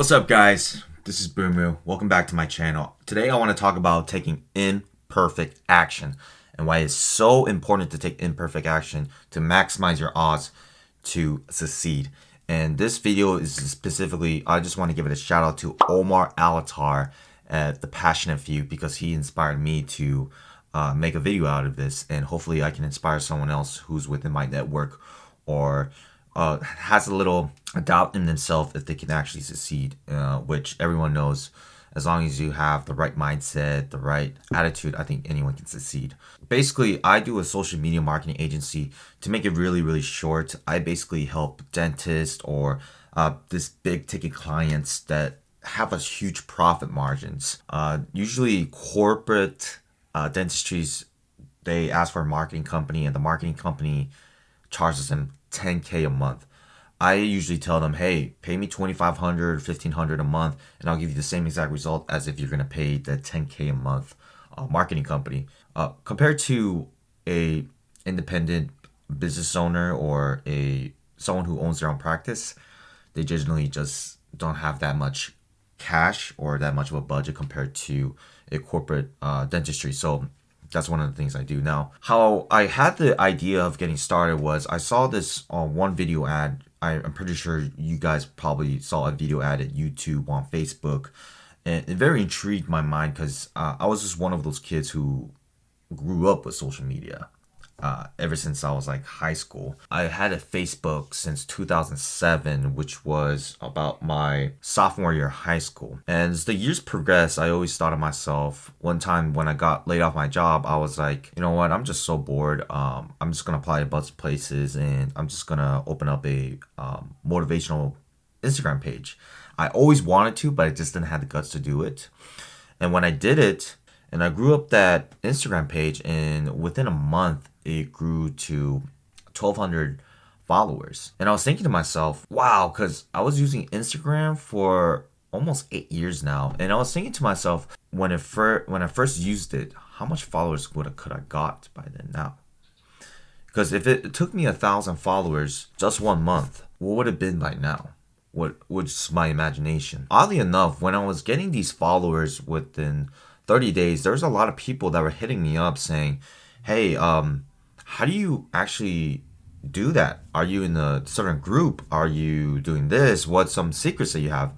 What's up, guys? This is Boomoo. Welcome back to my channel. Today I want to talk about taking imperfect action and why it's so important to take imperfect action to maximize your odds to succeed. And this video is specifically, I just want to give it a shout out to Omar Elattar at The Passionate Few because he inspired me to make a video out of this, and hopefully I can inspire someone else who's within my network or has a little doubt in themselves if they can actually succeed, which everyone knows, as long as you have the right mindset, the right attitude, I think anyone can succeed. Basically, I do a social media marketing agency. To make it really short, I basically help dentists or this big ticket clients that have a huge profit margins. Usually corporate dentistries, they ask for a marketing company and the marketing company charges them $10K a month. I usually tell them, hey, pay me $2,500, $1,500 a month, and I'll give you the same exact result as if you're gonna pay the $10K a month marketing company. Compared to a independent business owner or someone who owns their own practice, they generally just don't have that much cash or that much of a budget compared to a corporate dentistry. So that's one of the things I do. Now, how I had the idea of getting started was I saw this one video ad. I'm pretty sure you guys probably saw a video ad at YouTube, on Facebook, and it very intrigued my mind because I was just one of those kids who grew up with social media. Ever since I was like high school. I had a Facebook since 2007, which was about my sophomore year of high school. And as the years progressed, I always thought of myself, one time when I got laid off my job, I was like, you know what, I'm just so bored. I'm just gonna apply to a bunch of places and I'm just gonna open up a motivational Instagram page. I always wanted to, but I just didn't have the guts to do it. And when I did it, and I grew up that Instagram page, and within a month, it grew to 1,200 followers. And I was thinking to myself, wow, because I was using Instagram for almost 8 years now. And I was thinking to myself, when I first used it, how much followers could I got by then now? Because if it took me 1,000 followers just 1 month, what would it have been by now? What's my imagination? Oddly enough, when I was getting these followers within 30 days, there's a lot of people that were hitting me up saying, hey, how do you actually do that? Are you in a certain group? Are you doing this? What's some secrets that you have?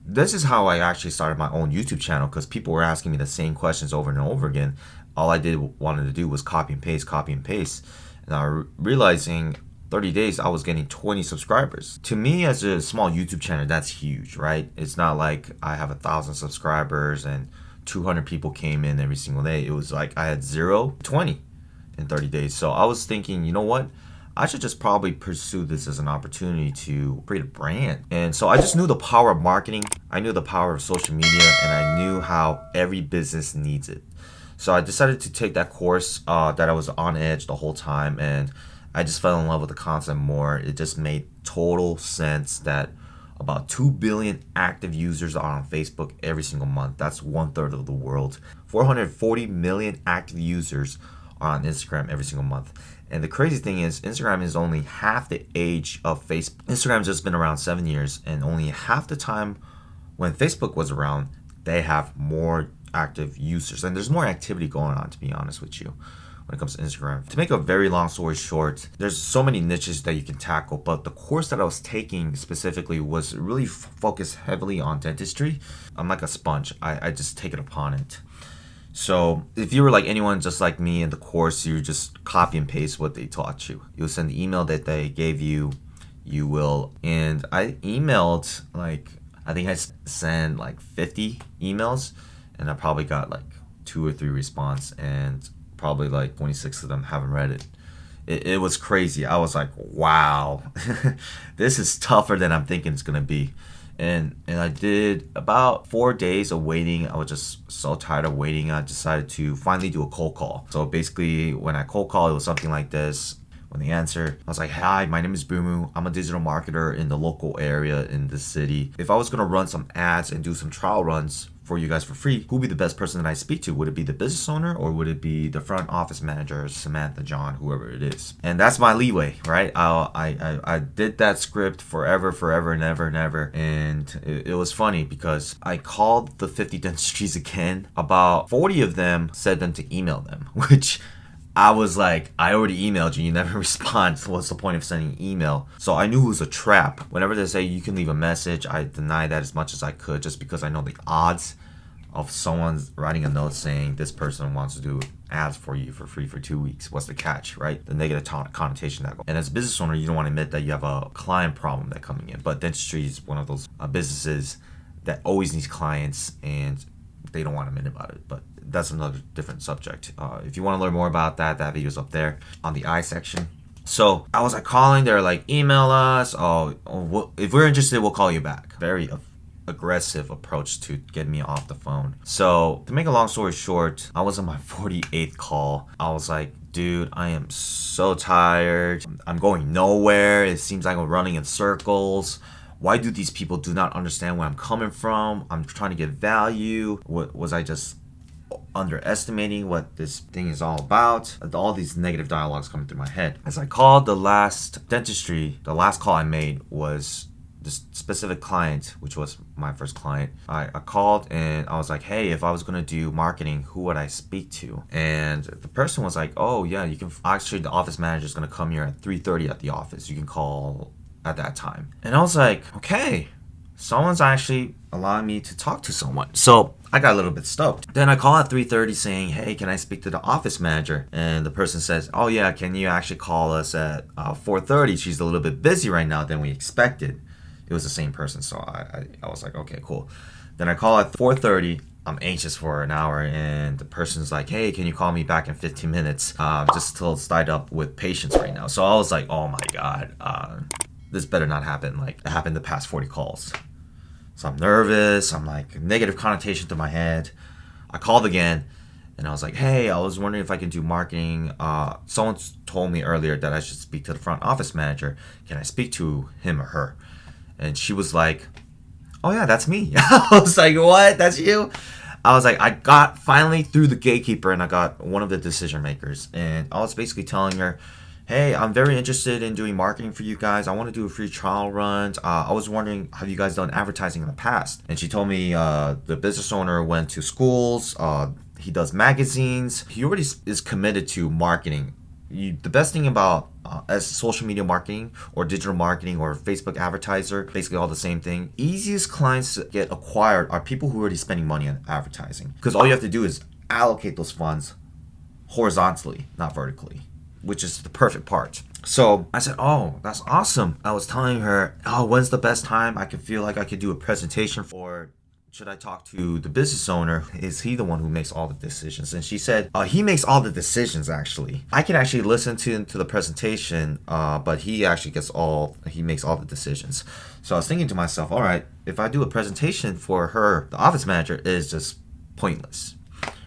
This is how I actually started my own YouTube channel, because people were asking me the same questions over and over again. All I wanted to do was copy and paste. And I realizing 30 days, I was getting 20 subscribers. To me, as a small YouTube channel, that's huge, right? It's not like I have 1,000 subscribers and 200 people came in every single day. It was like I had 0, 20 in 30 days. So I was thinking, you know what? I should just probably pursue this as an opportunity to create a brand. And so I just knew the power of marketing. I knew the power of social media, and I knew how every business needs it. So I decided to take that course that I was on edge the whole time, and I just fell in love with the concept more. It just made total sense that about 2 billion active users are on Facebook every single month. That's 1/3 of the world. 440 million active users are on Instagram every single month. And the crazy thing is, Instagram is only half the age of Facebook. Instagram's just been around 7 years, and only half the time when Facebook was around, they have more active users. And there's more activity going on, to be honest with you, when it comes to Instagram. To make a very long story short, there's so many niches that you can tackle, but the course that I was taking specifically was really focused heavily on dentistry. I'm like a sponge. I just take it upon it. So if you were like anyone just like me in the course, you just copy and paste what they taught you. You'll send the email that they gave you, you will. And I emailed I think I sent like 50 emails, and I probably got like 2 or 3 response, and probably like 26 of them haven't read it. It was crazy. I was like, wow, this is tougher than I'm thinking it's gonna be. And I did about 4 days of waiting. I was just so tired of waiting. I decided to finally do a cold call. So basically, when I cold call, it was something like this. When they answered, I was like, hi, my name is Boomoo. I'm a digital marketer in the local area in the city. If I was going to run some ads and do some trial runs for you guys for free, who would be the best person that I speak to? Would it be the business owner or would it be the front office manager, Samantha, John, whoever it is? And that's my leeway, right? I did that script forever and ever. And it was funny because I called the 50 dentistries again. About 40 of them said them to email them, which I was like, I already emailed you. You never respond. So what's the point of sending an email? So I knew it was a trap. Whenever they say you can leave a message, I deny that as much as I could just because I know the odds of someone writing a note saying this person wants to do ads for you for free for 2 weeks. What's the catch, right? The negative connotation that goes. And as a business owner, you don't want to admit that you have a client problem that coming in. But dentistry is one of those businesses that always needs clients and they don't want to admit about it. But that's another different subject. If you want to learn more about that video's up there on the I section. So I was like calling, they're like, email us. If we're interested, we'll call you back. Very aggressive approach to get me off the phone. So to make a long story short, I was on my 48th call. I was like, dude, I am so tired. I'm going nowhere. It seems like I'm running in circles. Why do these people do not understand where I'm coming from? I'm trying to get value. Was I just underestimating what this thing is all about? All these negative dialogues coming through my head. As I called the last dentistry, the last call I made was this specific client, which was my first client. I called and I was like, hey, if I was going to do marketing, who would I speak to? And the person was like, oh yeah, you can actually, the office manager is going to come here at 3:30 at the office. You can call at that time. And I was like, okay, someone's actually allowing me to talk to someone. So I got a little bit stoked. Then I call at 3:30 saying, hey, can I speak to the office manager? And the person says, oh yeah, can you actually call us at 4:30? She's a little bit busy right now than we expected. It was the same person. So I was like, okay, cool. Then I call at 4:30. I'm anxious for an hour and the person's like, hey, can you call me back in 15 minutes? Just till it's tied up with patients right now. So I was like, oh my God, this better not happen. Like it happened the past 40 calls. So I'm nervous. I'm like negative connotation to my head. I called again and I was like, hey, I was wondering if I could do marketing. Someone told me earlier that I should speak to the front office manager. Can I speak to him or her? And she was like, oh yeah, that's me. I was like, what? That's you? I was like, I got finally through the gatekeeper and I got one of the decision makers. And I was basically telling her, hey, I'm very interested in doing marketing for you guys. I want to do a free trial run. I was wondering, have you guys done advertising in the past? And she told me the business owner went to schools. He does magazines. He already is committed to marketing. The best thing about as social media marketing or digital marketing or Facebook advertiser, basically all the same thing. Easiest clients to get acquired are people who are already spending money on advertising. Because all you have to do is allocate those funds horizontally, not vertically, which is the perfect part. So I said, oh, that's awesome. I was telling her, oh, when's the best time I could feel like I could do a presentation for? Should I talk to the business owner? Is he the one who makes all the decisions? And she said, he makes all the decisions, actually. I can actually listen to the presentation, but he actually he makes all the decisions. So I was thinking to myself, all right, if I do a presentation for her, the office manager, is just pointless.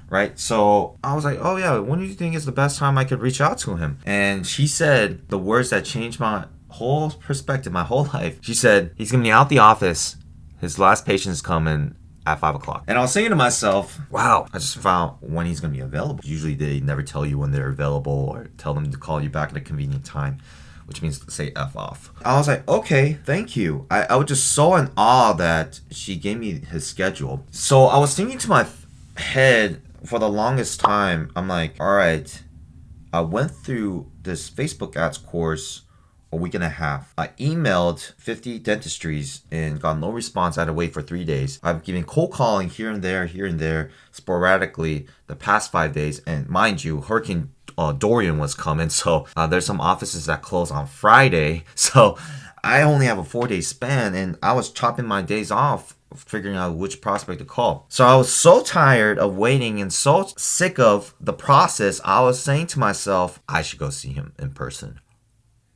Right? So I was like, oh yeah, when do you think is the best time I could reach out to him? And she said the words that changed my whole perspective, my whole life. She said, he's going to be out the office. His last patient is coming at 5 o'clock. And I was saying to myself, wow, I just found when he's going to be available. Usually they never tell you when they're available or tell them to call you back at a convenient time, which means to say F off. I was like, okay, thank you. I was just so in awe that she gave me his schedule. So I was thinking to my head for the longest time, I'm like, all right, I went through this Facebook ads course a week and a half. I emailed 50 dentistries and got no response. I had to wait for 3 days. I've given cold calling here and there, sporadically the past 5 days. And mind you, Hurricane Dorian was coming. So there's some offices that close on Friday. So I only have a 4-day span and I was chopping my days off figuring out which prospect to call. So I was so tired of waiting and so sick of the process. I was saying to myself, I should go see him in person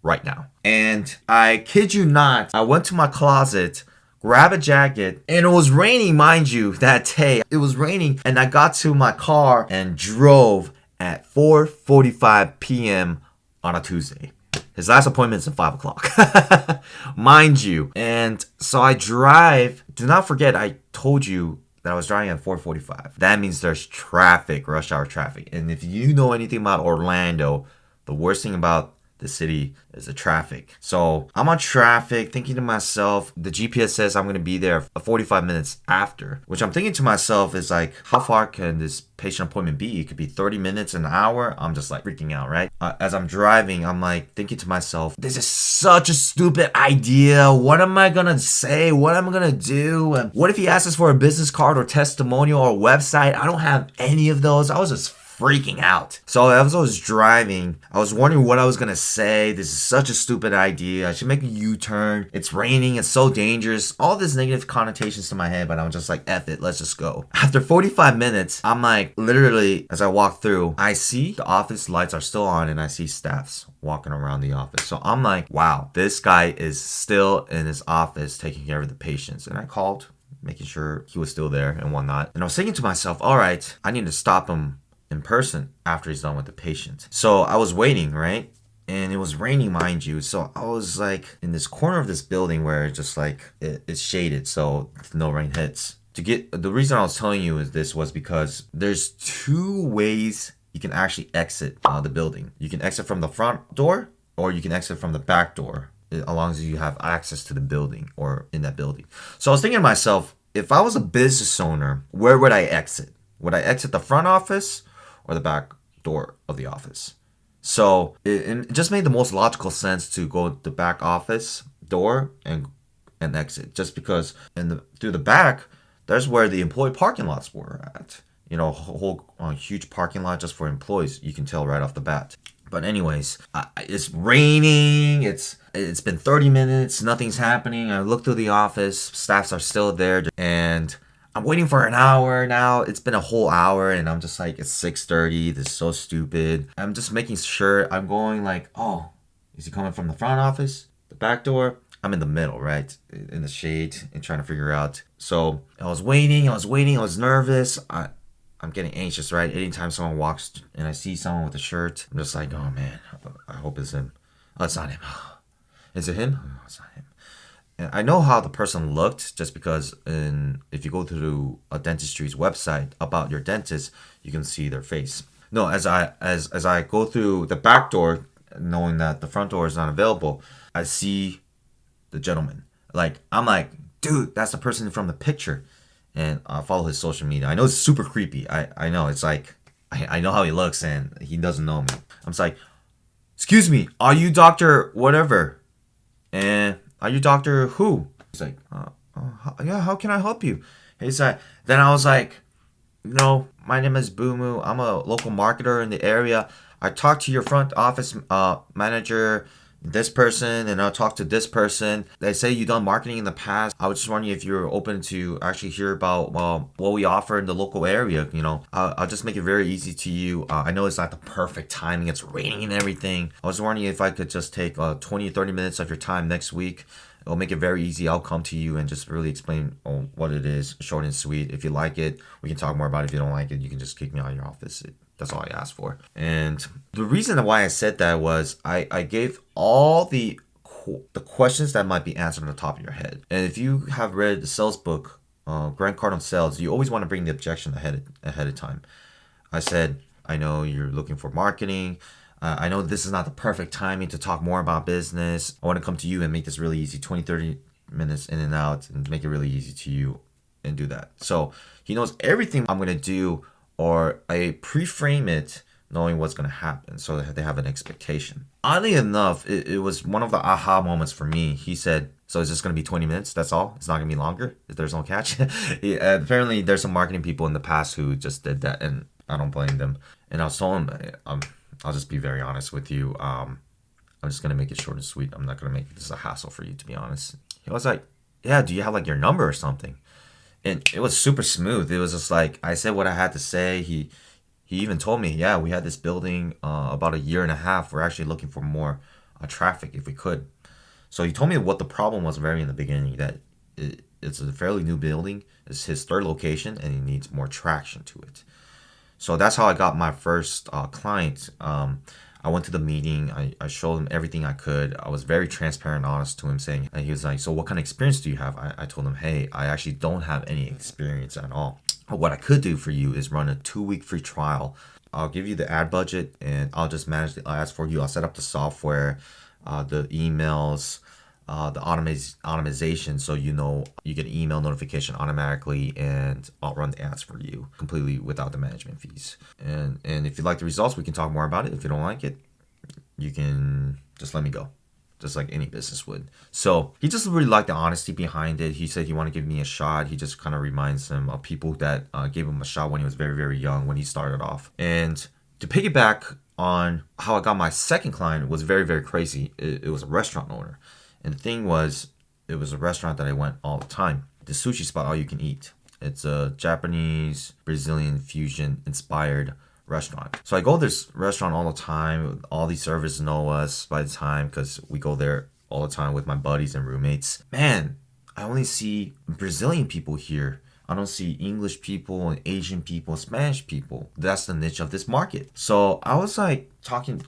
right now. And I kid you not, I went to my closet, grabbed a jacket, and it was raining, mind you, that day. It was raining, and I got to my car and drove at 4:45 p.m. on a Tuesday. His last appointment is at 5 o'clock, mind you. And so I drive. Do not forget, I told you that I was driving at 4:45. That means there's traffic, rush hour traffic. And if you know anything about Orlando, the worst thing about the city is the traffic. So I'm on traffic thinking to myself, the GPS says I'm going to be there 45 minutes after, which I'm thinking to myself is like, how far can this patient appointment be? It could be 30 minutes, an hour. I'm just like freaking out, right? As I'm driving, I'm like thinking to myself, this is such a stupid idea. What am I going to say? What am I going to do? And what if he asks us for a business card or testimonial or a website? I don't have any of those. I was just freaking out. So as I was driving, I was wondering what I was gonna say. This is such a stupid idea. I should make a U-turn. It's raining. It's so dangerous. All this negative connotations to my head, but I'm just like, F it. Let's just go. After 45 minutes, I'm like, literally, as I walk through, I see the office lights are still on and I see staffs walking around the office. So I'm like, wow, this guy is still in his office taking care of the patients. And I called, making sure he was still there and whatnot. And I was thinking to myself, all right, I need to stop him in person after he's done with the patient. So I was waiting, right? And it was raining, mind you. So I was like in this corner of this building where it's just like it's shaded, so no rain hits. The reason I was telling you is this was because there's two ways you can actually exit the building. You can exit from the front door or you can exit from the back door, as long as you have access to the building or in that building. So I was thinking to myself, if I was a business owner, where would I exit? Would I exit the front office or the back door of the office? So it just made the most logical sense to go to the back office door and exit, just because through the back, there's where the employee parking lots were at. You know, a whole huge parking lot just for employees. You can tell right off the bat. But anyways, it's raining. It's been 30 minutes. Nothing's happening. I look through the office. Staffs are still there, and I'm waiting for an hour now. It's been a whole hour and I'm just like, it's 6:30. This is so stupid. I'm just making sure I'm going like, oh, is he coming from the front office? The back door? I'm in the middle, right? In the shade and trying to figure out. So I was waiting. I was nervous. I'm getting anxious, right? Anytime someone walks and I see someone with a shirt, I'm just like, oh man, I hope it's him. Oh, it's not him. Is it him? Oh, it's not him. And I know how the person looked just because if you go to a dentistry's website about your dentist, you can see their face. No, as I go through the back door, knowing that the front door is not available, I see the gentleman. Like, I'm like, dude, that's the person from the picture. And I follow his social media. I know it's super creepy. I know. It's like, I know how he looks and he doesn't know me. I'm just like, excuse me, are you Dr. whatever? And are you Dr. who? He's like, yeah, how can I help you? He's like, then I was like, no, my name is Boomoo. I'm a local marketer in the area. I talked to your front office manager, this person, and I'll talk to this person. They say you've done marketing in the past. I was just wondering if you're open to actually hear about what we offer in the local area. You know, I'll just make it very easy to you. I know it's not the perfect timing. It's raining and everything. I was wondering if I could just take 20 or 30 minutes of your time next week. It'll make it very easy. I'll come to you and just really explain what it is, short and sweet. If you like it, we can talk more about it. If you don't like it, you can just kick me out of your office. That's all I asked for. And the reason why I said that was I gave all the questions that might be answered on the top of your head. And if you have read the sales book, Grant Cardone Sales, you always want to bring the objection ahead of time. I said, I know you're looking for marketing. I know this is not the perfect timing to talk more about business. I want to come to you and make this really easy, 20, 30 minutes in and out, and make it really easy to you and do that. So he knows everything I'm going to do, or I pre-frame it knowing what's going to happen so that they have an expectation. Oddly enough, it was one of the aha moments for me. He said, so is this going to be 20 minutes? That's all? It's not going to be longer if there's no catch? Apparently, there's some marketing people in the past who just did that, and I don't blame them. And I was telling him, I'll just be very honest with you. I'm just going to make it short and sweet. I'm not going to make this a hassle for you, to be honest. He was like, yeah, do you have like your number or something? And it was super smooth. It was just like, I said what I had to say. He even told me, yeah, we had this building about a year and a half. We're actually looking for more traffic if we could. So he told me what the problem was very in the beginning, that it's a fairly new building. It's his third location and he needs more traction to it. So that's how I got my first client. I I went to the meeting. I showed him everything I could. I was very transparent and honest to him, saying, and he was like, so what kind of experience do you have? I told him, hey, I actually don't have any experience at all. What I could do for you is run a 2-week free trial. I'll give you the ad budget and I'll just manage the ads for you. I'll set up the software, the emails, the automation, so you get an email notification automatically, and I'll run the ads for you completely without the management fees. And if you like the results, we can talk more about it. If you don't like it, you can just let me go, just like any business would. So he just really liked the honesty behind it. He said he wanted to give me a shot. He just kind of reminds him of people that gave him a shot when he was very, very young, when he started off. And to piggyback on how I got my second client was very, very crazy. It was a restaurant owner. And the thing was, it was a restaurant that I went all the time. The sushi spot, all you can eat. It's a Japanese, Brazilian fusion inspired restaurant. So I go to this restaurant all the time. All these servers know us by the time, because we go there all the time with my buddies and roommates. Man, I only see Brazilian people here. I don't see English people and Asian people, Spanish people. That's the niche of this market. So I was like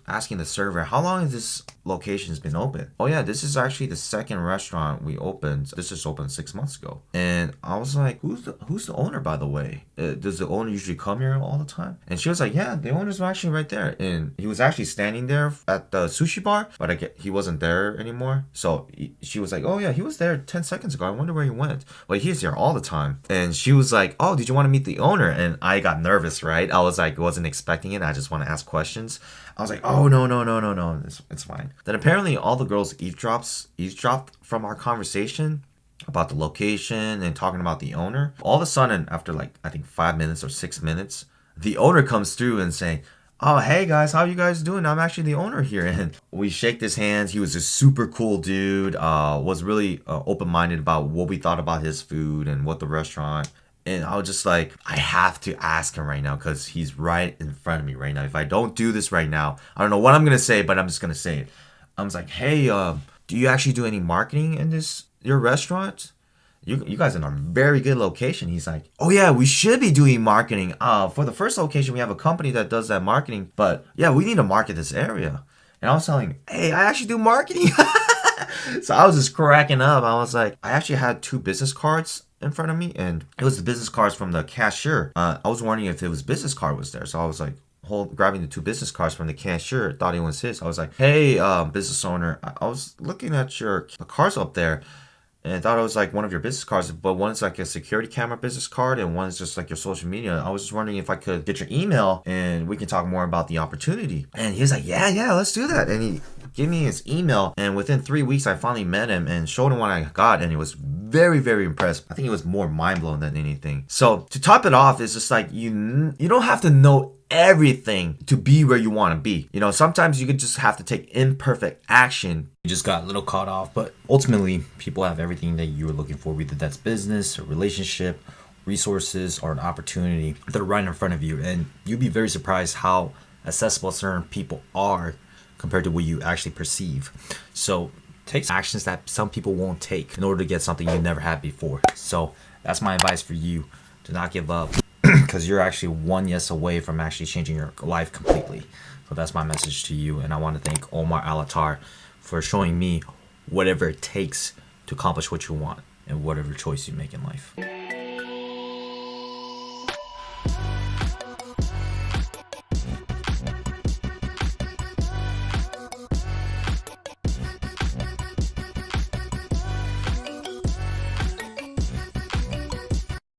asking the server, how long has this location been open? Oh yeah, this is actually the second restaurant we opened. This just opened 6 months ago. And I was like, who's the owner, by the way? Does the owner usually come here all the time? And she was like, yeah, the owner's actually right there. And he was actually standing there at the sushi bar, but he wasn't there anymore. So she was like, oh yeah, he was there 10 seconds ago. I wonder where he went. Well, he's there all the time. And she was like, oh, did you want to meet the owner? And I got nervous, right? I was like, wasn't expecting it. I just want to ask questions. I was like, oh, no. It's fine. Then apparently all the girls eavesdropped from our conversation about the location and talking about the owner. All of a sudden, after I think 5 minutes or 6 minutes, the owner comes through and saying, oh, hey guys, how you guys doing? I'm actually the owner here. And we shake his hands. He was a super cool dude, was really open-minded about what we thought about his food and what the restaurant. And I was just like, I have to ask him right now because he's right in front of me right now. If I don't do this right now, I don't know what I'm going to say, but I'm just going to say it. I was like, hey, do you actually do any marketing in your restaurant? You guys are in a very good location. He's like, oh yeah, we should be doing marketing. For the first location, we have a company that does that marketing. But yeah, we need to market this area. And I was telling him, hey, I actually do marketing. So I was just cracking up. I was like, I actually had 2 business cards in front of me, and it was the business cards from the cashier. I was wondering if it was business card was there. So I was like, grabbing the 2 business cards from the cashier, thought it was his. I was like, hey, business owner, I was looking at the cards up there, and I thought it was like one of your business cards, but one's like a security camera business card and one's just like your social media. I was just wondering if I could get your email and we can talk more about the opportunity. And he was like, yeah, let's do that. And he gave me his email, and within 3 weeks I finally met him and showed him what I got, and he was very, very impressed. I think he was more mind blown than anything. So to top it off, it's just like you don't have to know everything to be where you want to be. Sometimes you could just have to take imperfect action. You just got a little caught off, but ultimately people have everything that you were looking for, whether that's business or relationship, resources, or an opportunity. They're right in front of you, and you'd be very surprised how accessible certain people are compared to what you actually perceive. So take actions that some people won't take in order to get something you never had before. So that's my advice for you. Do not give up, because you're actually one yes away from actually changing your life completely. So that's my message to you. And I want to thank Omar Elattar for showing me whatever it takes to accomplish what you want and whatever choice you make in life.